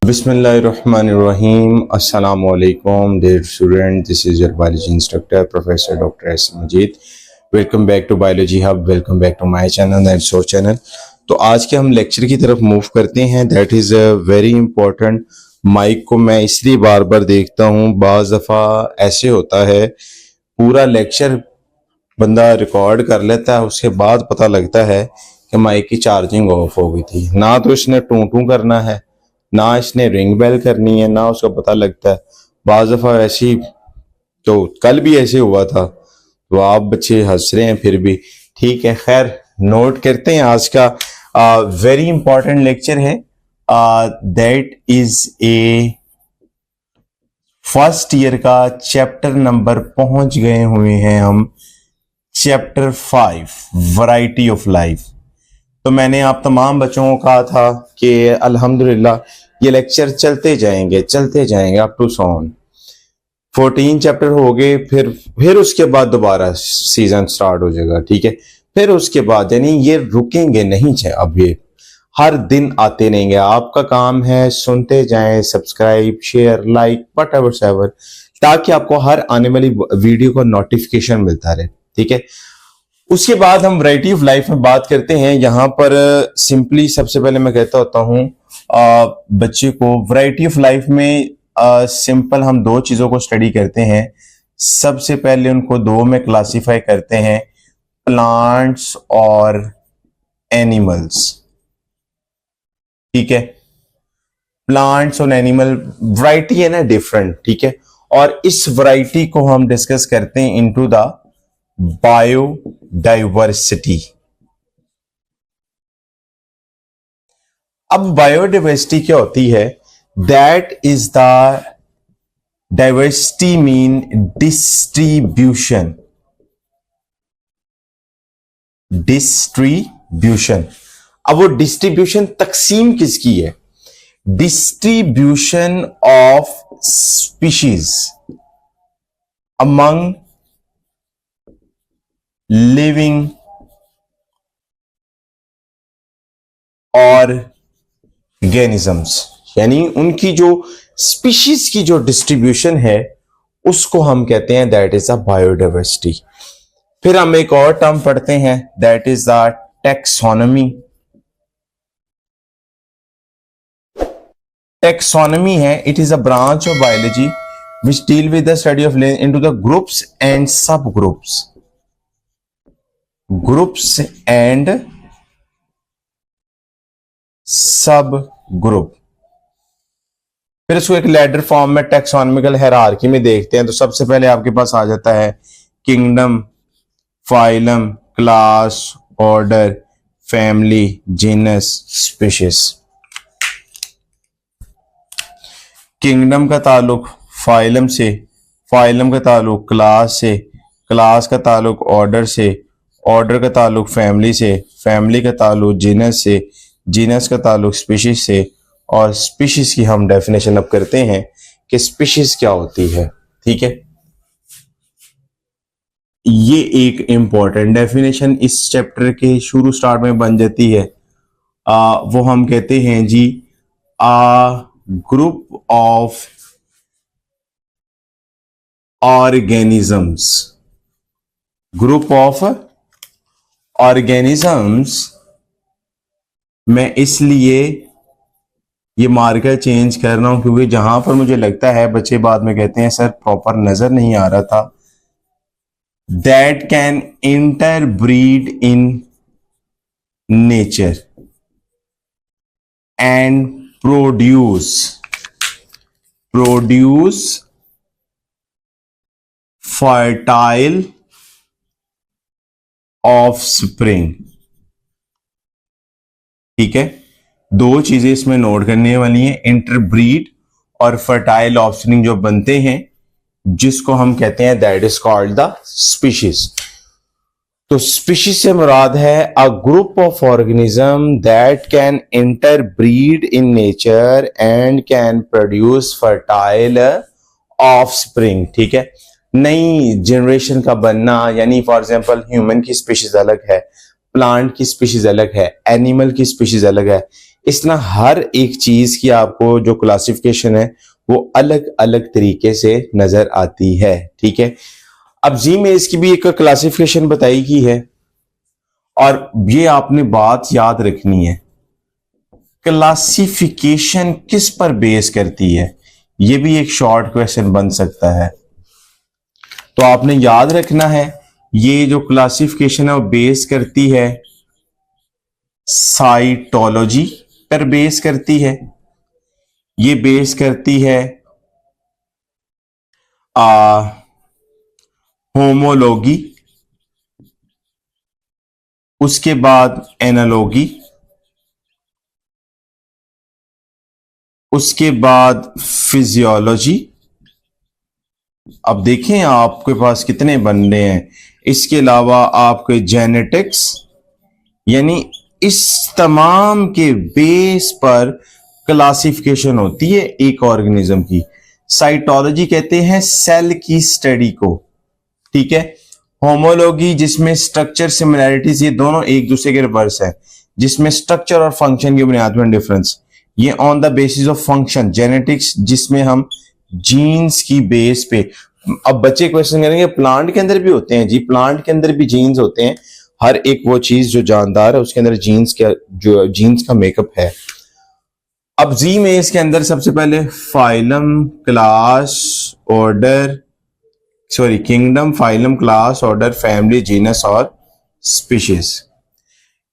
Bismillahirrahmanirrahim. Assalamu alaikum, dear student. This is your biology instructor, Professor Dr. S. Majid. Welcome back to Biology Hub. Welcome back to my channel and your channel. तो आज के हम lecture की तरफ move करते हैं. That is very important. Mic को मैं इसलिए बार बार देखता हूँ, बाज़ दफ़ा ऐसे होता है पूरा लेक्चर बंदा रिकॉर्ड कर लेता है, उसके बाद पता लगता है कि माइक की चार्जिंग ऑफ हो गई थी. ना तो इसने टू टू करना है, ना इसने रिंग बेल करनी है, ना उसका पता लगता है. बाज़ दफ़ा ऐसी, तो कल भी ऐसे हुआ था, तो आप बच्चे हंस रहे हैं फिर भी ठीक है. खैर, नोट करते हैं. आज का वेरी इंपॉर्टेंट लेक्चर है. That is a first year का चैप्टर नंबर पहुंच गए हुए हैं हम. Chapter 5 variety of life. तो मैंने आप तमाम बच्चों को कहा था कि अल्हम्दुलिल्लाह ये लेक्चर चलते जाएंगे अप टू सॉन 14 चैप्टर हो गए. फिर उसके बाद दोबारा सीजन स्टार्ट हो जाएगा. ठीक है, फिर उसके बाद यानी ये रुकेंगे नहीं. अब ये हर दिन आते रहेंगे. आपका काम है सुनते जाएं, सब्सक्राइब, शेयर, लाइक, व्हाटएवर, ताकि आपको हर आने वाली वीडियो का नोटिफिकेशन मिलता रहे. ठीक है, उसके बाद हम वैरायटी ऑफ लाइफ में बात करते हैं. यहाँ पर सिंपली सबसे पहले मैं कहता होता हूँ बच्चे को वैरायटी ऑफ लाइफ में सिंपल हम दो चीजों को स्टडी करते हैं. सबसे पहले उनको दो में क्लासिफाई करते हैं, प्लांट्स और एनिमल्स. ठीक है, प्लांट्स और एनिमल वैरायटी है ना, डिफरेंट. ठीक है, और इस वैरायटी को हम डिस्कस करते हैं इनटू द बायोडाइवर्सिटी. अब बायोडाइवर्सिटी क्या होती है? That is the diversity mean distribution. अब वो डिस्ट्रीब्यूशन तकसीम किसकी है? Distribution of species among living organisms. यानी उनकी जो स्पीशीज की जो डिस्ट्रीब्यूशन है उसको हम कहते हैं दैट इज अ बायोडाइवर्सिटी. फिर हम एक और टर्म पढ़ते हैं, that is the taxonomy. Taxonomy है, it is a branch of biology which deal with the study of living into the groups and sub groups. Groups and sub group. फिर इसको एक लैडर फॉर्म में taxonomical hierarchy में देखते हैं. तो सबसे पहले आपके पास आ जाता है kingdom, phylum, class, order, family, genus, species. Kingdom का ताल्लुक फाइलम से, फाइलम का ताल्लुक क्लास से, क्लास का ताल्लुक ऑर्डर से, ऑर्डर का ताल्लुक फैमिली से, फैमिली का ताल्लुक जीनस से, जीनस का ताल्लुक स्पीशीज से. और स्पीशीज की हम डेफिनेशन अब करते हैं कि स्पीशीज क्या होती है. ठीक है, ये एक इंपॉर्टेंट डेफिनेशन इस चैप्टर के शुरू स्टार्ट में बन जाती है. वो हम कहते हैं जी group of organisms. Group of organisms मैं इसलिए ये मार्कर चेंज कर रहा हूं क्योंकि जहां पर मुझे लगता है बच्चे बाद में कहते हैं सर प्रॉपर नजर नहीं आ रहा था. That can interbreed in nature and produce fertile offspring. ठीक है, दो चीजें इसमें नोट करने वाली हैं, इंटरब्रीड और फर्टाइल ऑफस्प्रिंग जो बनते हैं, जिसको हम कहते हैं that is called the species. तो स्पीशीज से मुराद है a group of organism that can interbreed in nature and can produce fertile offspring. ठीक है, नई जनरेशन का बनना, यानी फॉर एग्जांपल ह्यूमन की स्पीशीज अलग है, प्लांट की स्पीशीज अलग है, एनिमल की स्पीशीज अलग है. इस तरह हर एक चीज की आपको जो क्लासिफिकेशन है वो अलग अलग तरीके से नजर आती है। ठीक है, अब जी मेज की भी एक क्लासिफिकेशन बताई गई है और ये आपने बात याद रखनी है, क्लासिफिकेशन किस पर बेस करती है, ये भी एक शॉर्ट क्वेश्चन बन सकता है। तो आपने याद रखना है ये जो क्लासिफिकेशन है वो बेस करती है साइटोलॉजी पर बेस करती है, ये बेस करती है होमोलॉजी, उसके बाद एनालॉजी, उसके बाद फिजियोलॉजी। अब देखें आपके पास कितने बन रहे हैं। इसके अलावा आपके जेनेटिक्स, यानी इस तमाम के बेस पर क्लासिफिकेशन होती है एक ऑर्गेनिज्म की। साइटोलॉजी कहते हैं सेल की स्टडी को। ठीक है, होमोलॉजी जिसमें स्ट्रक्चर सिमिलैरिटीज, ये दोनों एक दूसरे के रिवर्स है, जिसमें स्ट्रक्चर और फंक्शन की बुनियाद पर डिफरेंस, ये on the basis of function. Genetics जिसमें हम जीन्स की बेस पे, अब बच्चे क्वेश्चन करेंगे प्लांट के अंदर भी होते हैं जी, प्लांट के अंदर भी जीन्स होते हैं, हर एक वो चीज जो जानदार है उसके अंदर जीन्स का, जो जीन्स का मेकअप है। अब जी में इसके अंदर सबसे पहले phylum, class, order, sorry kingdom, phylum, class, order, family, genus और स्पीशीज।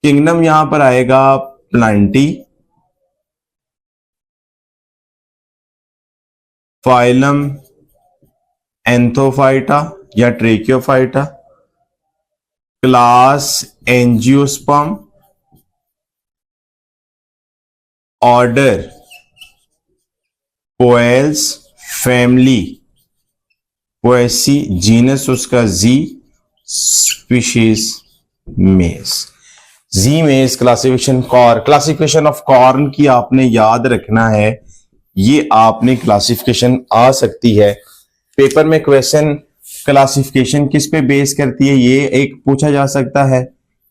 किंगडम यहां पर आएगा प्लांटी, फाइलम एंथोफाइटा या tracheophyta, class angiosperm, order poales, family poaceae, genus उसका जी, स्पीशीज मेज। जी मेज क्लासिफिकेशन। क्लासिफिकेशन ऑफ कॉर्न की आपने याद रखना है, ये आपने क्लासिफिकेशन आ सकती है पेपर में। क्वेश्चन क्लासिफिकेशन किस पे बेस करती है ये एक पूछा जा सकता है,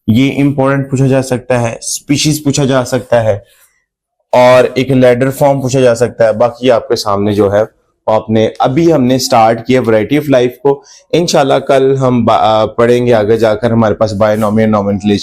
ये इंपॉर्टेंट पूछा जा सकता है, स्पीशीज पूछा जा सकता है और एक लैडर फॉर्म पूछा जा सकता है। बाकी आपके सामने जो है आपने अभी हमने स्टार्ट किया वैरायटी ऑफ लाइफ को। इंशाल्लाह कल हम पढ़ेंगे आगे जाकर हमारे पास बायनॉमियल नोमेनक्लेचर